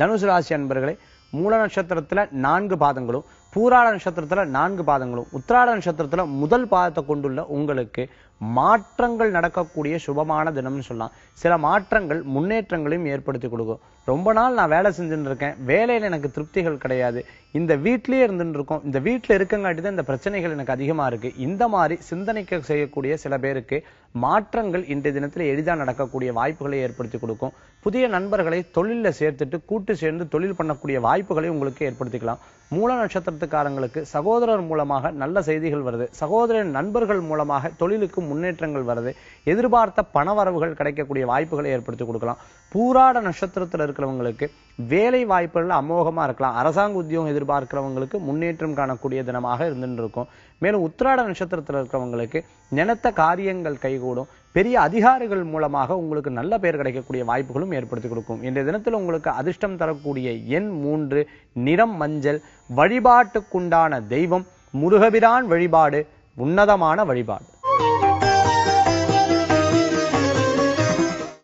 தனுசு ராசி அன்பர்களே, மூல நட்சத்திரத்துல 4 பாதங்களும், பூராட நட்சத்திரத்துல 4 பாதங்களும், உத்திராட நட்சத்திரத்துல முதல் பாதத்தை கொண்டுள்ள உங்களுக்கு மாற்றங்கள் நடக்கக்கூடிய சுபமான தினம்னு சொல்லலாம். சில மாற்றங்கள் முன்னேற்றங்களையும் ஏற்படுத்தி கொடுக்கும். ரொம்ப நாள் நான் வேலை செஞ்சுட்டு இருக்கேன், வேலையில எனக்கு திருப்திகள் கிடையாது, இந்த வீட்டிலேயே இருந்துட்டு இருக்கோம், இந்த வீட்டில் இருக்கங்காட்டி தான் இந்த பிரச்சனைகள் எனக்கு அதிகமா இருக்கு, இந்த மாதிரி சிந்தனைக்கு செய்யக்கூடிய சில பேருக்கு மாற்றங்கள் இன்றைய தினத்தில் எளிதாக நடக்கக்கூடிய வாய்ப்புகளை ஏற்படுத்தி கொடுக்கும். புதிய நண்பர்களை தொழிலில் சேர்த்துட்டு கூட்டு சேர்ந்து தொழில் பண்ணக்கூடிய வாய்ப்புகளை உங்களுக்கு ஏற்படுத்திக்கலாம். மூல நட்சத்திரத்துக்காரங்களுக்கு சகோதரர் மூலமாக நல்ல செய்திகள் வருது, சகோதரர் நண்பர்கள் மூலமாக தொழிலுக்கு முன்னேற்றங்கள் வருது, எதிர்பார்த்த பணவரவுகள் கிடைக்கக்கூடிய வாய்ப்புகளை ஏற்படுத்தி கொடுக்கலாம். பூராட நட்சத்திரத்தில் இருக்கிறவங்களுக்கு வேலை வாய்ப்புகள் அமோகமா இருக்கலாம். அரசாங்க உத்தியோகம் எதிர்பார்க்கிறவங்களுக்கு முன்னேற்றம் காணக்கூடிய தினமாக இருந்துட்டு இருக்கும். மேலும் உத்திராட நட்சத்திரத்தில் இருக்கிறவங்களுக்கு நினைத்த காரியங்கள் கைகூடும். பெரிய அதிகாரிகள் மூலமாக உங்களுக்கு நல்ல பெயர் கிடைக்கக்கூடிய வாய்ப்புகளும் ஏற்படுத்தி கொடுக்கும். இன்றைய தினத்தில் உங்களுக்கு அதிர்ஷ்டம் தரக்கூடிய எண் 3, நிறம் மஞ்சள். வழிபாட்டுக்குண்டான தெய்வம் முருகபிரான் வழிபாடு உன்னதமான வழிபாடு.